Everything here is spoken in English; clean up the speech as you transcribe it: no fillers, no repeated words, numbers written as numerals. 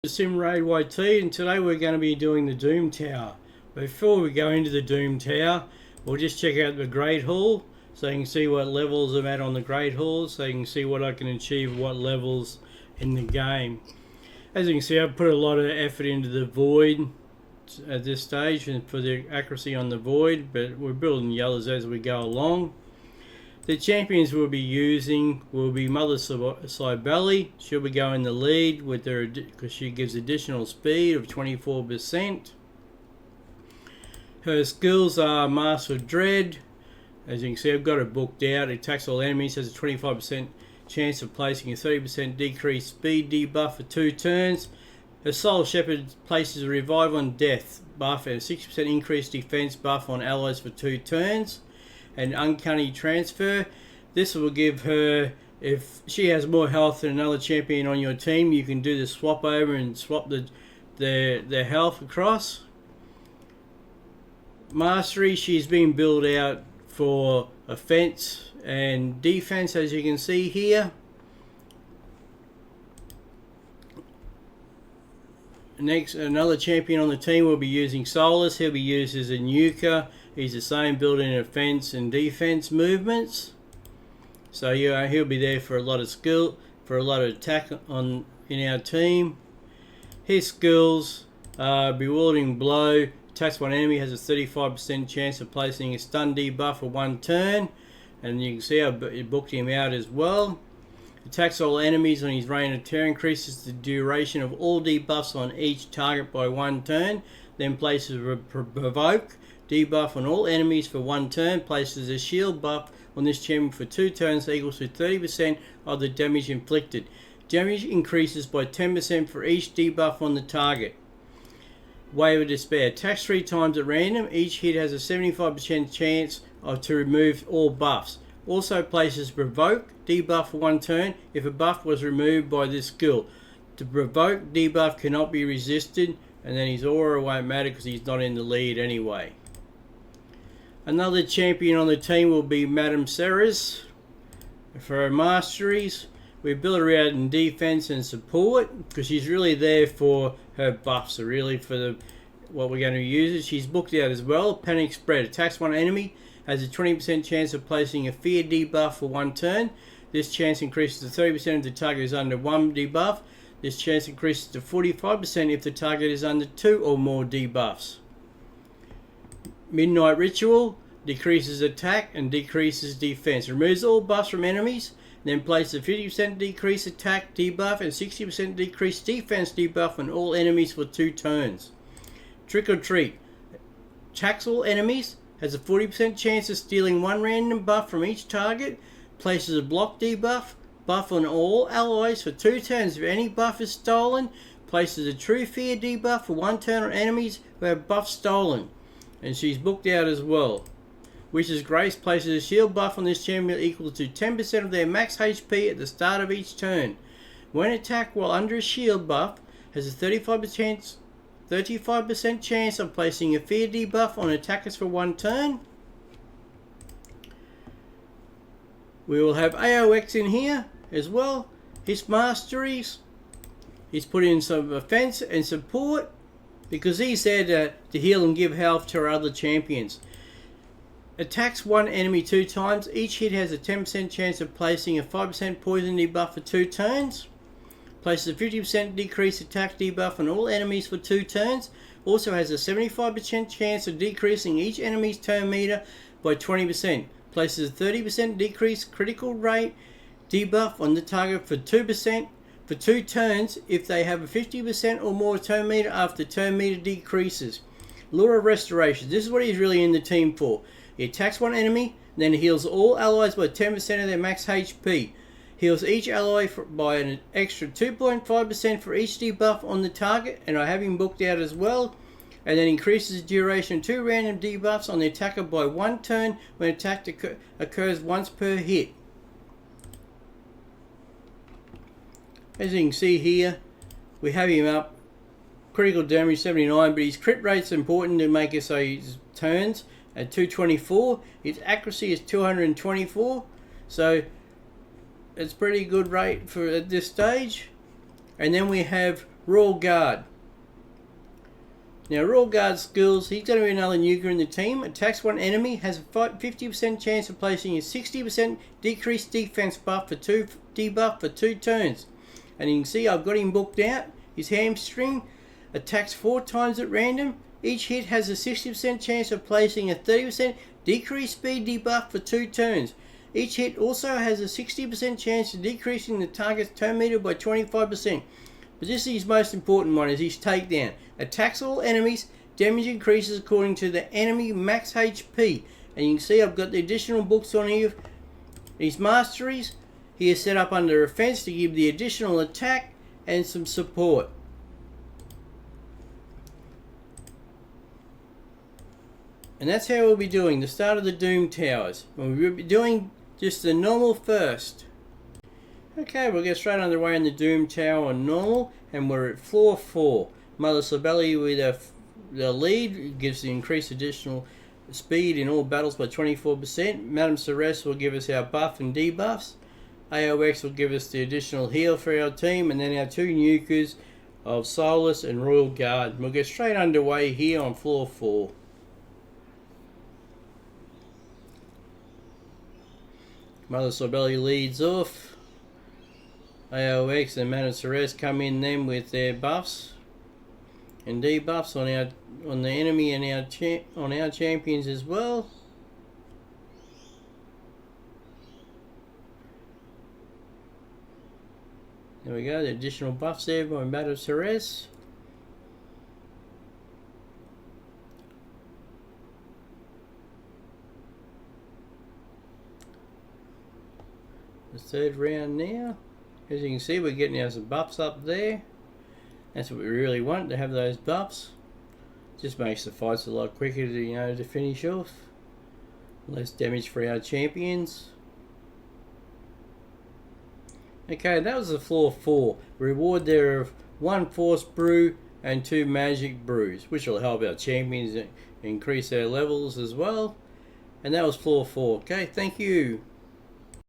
Simraid YT, and today we're going to be doing the Doom Tower. Before we go into the Doom Tower, we'll just check out the Great Hall so you can see what levels I'm at on the Great Hall, so you can see what I can achieve, what levels in the game. As you can see, I've put a lot of effort into the Void at this stage and for the accuracy on the Void, but we're building yellows as we go along. The champions we'll be using will be Mother Cybele. She'll be going the lead with her because she gives additional speed of 24%. Her skills are Master of Dread. As you can see, I've got it booked out. It attacks all enemies, has a 25% chance of placing a 30% decreased speed debuff for 2 turns. Her Soul Shepherd places a Revive on Death buff and a 60% increased defense buff on allies for 2 turns. And Uncanny Transfer. This will give her, if she has more health than another champion on your team, you can do the swap over and swap their health across. Mastery, she's been built out for offense and defense, as you can see here. Next, another champion on the team will be using Solus. He'll be used as a nuker. He's the same building offense and defense movements. So yeah, he'll be there for a lot of skill, for a lot of attack in our team. His skills are Bewildering Blow. Attacks one enemy, has a 35% chance of placing a stun debuff for 1 turn. And you can see I booked him out as well. Attacks all enemies on his Reign of Terror, increases the duration of all debuffs on each target by 1 turn. Then places a Provoke debuff on all enemies for 1 turn, places a shield buff on this champion for 2 turns equals to 30% of the damage inflicted. Damage increases by 10% for each debuff on the target. Wave of Despair. Attacks 3 times at random. Each hit has a 75% chance to remove all buffs. Also places Provoke debuff for 1 turn if a buff was removed by this skill. The Provoke debuff cannot be resisted, and then his aura won't matter because he's not in the lead anyway. Another champion on the team will be Madame Ceres. For her masteries, we build her out in defense and support because she's really there for her buffs, so really for what we're going to use. She's booked out as well. Panic Spread. Attacks one enemy, has a 20% chance of placing a fear debuff for 1 turn. This chance increases to 30% if the target is under 1 debuff. This chance increases to 45% if the target is under 2 or more debuffs. Midnight Ritual decreases attack and decreases defense. Removes all buffs from enemies, then places a 50% decrease attack debuff and 60% decrease defense debuff on all enemies for 2 turns. Trick or Treat. Attacks all enemies, has a 40% chance of stealing 1 random buff from each target, places a block debuff, buff on all allies for 2 turns if any buff is stolen, places a True Fear debuff for 1 turn on enemies who have buff stolen. And she's booked out as well. Witch's Grace places a shield buff on this champion equal to 10% of their max HP at the start of each turn. When attacked while under a shield buff, has a 35% chance of placing a fear debuff on attackers for 1 turn. We will have AOX in here as well. His masteries, he's put in some offense and support because he's there to heal and give health to our other champions. Attacks 1 enemy 2 times. Each hit has a 10% chance of placing a 5% poison debuff for 2 turns. Places a 50% decreased attack debuff on all enemies for 2 turns. Also has a 75% chance of decreasing each enemy's turn meter by 20%. Places a 30% decreased critical rate debuff on the target for 2% for 2 turns if they have a 50% or more turn meter after turn meter decreases. Lure of Restoration. This is what he's really in the team for. He attacks 1 enemy, then heals all allies by 10% of their max HP. Heals each ally by an extra 2.5% for each debuff on the target, and I have him booked out as well. And then increases the duration of 2 random debuffs on the attacker by 1 turn when attack occurs once per hit. As you can see here, we have him up. Critical damage 79, but his crit rate's important to make it so his turns at 224. His accuracy is 224, so it's pretty good rate for at this stage. And then we have Royal Guard. Now, Royal Guard skills, he's going to be another nuker in the team. Attacks one enemy, has a 50% chance of placing a 60% decreased defense buff for 2 debuff for 2 turns. And you can see I've got him booked out. His hamstring attacks 4 times at random. Each hit has a 60% chance of placing a 30% decreased speed debuff for 2 turns. Each hit also has a 60% chance of decreasing the target's turn meter by 25%. But this is his most important one, is his takedown. Attacks all enemies, damage increases according to the enemy max HP. And you can see I've got the additional books on here. His masteries, he is set up under offense to give the additional attack and some support. And that's how we'll be doing the start of the Doom Towers. And we'll be doing just the normal first. Okay, we'll get straight underway in the Doom Tower on normal, and we're at floor 4. Mother Sibeli with the lead gives the increased additional speed in all battles by 24%. Madame Ceres will give us our buff and debuffs. AOX will give us the additional heal for our team, and then our 2 nukers of Solus and Royal Guard. We'll get straight underway here on floor 4. Mother Sibeli leads off. AOX and Madame Ceres come in then with their buffs and debuffs on the enemy and on our champions as well. There we go, the additional buffs there by Madame Ceres. The third round now. As you can see, we're getting our some buffs up there. That's what we really want, to have those buffs. Just makes the fights a lot quicker to finish off. Less damage for our champions. Okay, that was the floor 4. Reward there of 1 Force Brew and 2 Magic Brews, which will help our champions increase their levels as well. And that was floor 4. Okay, thank you.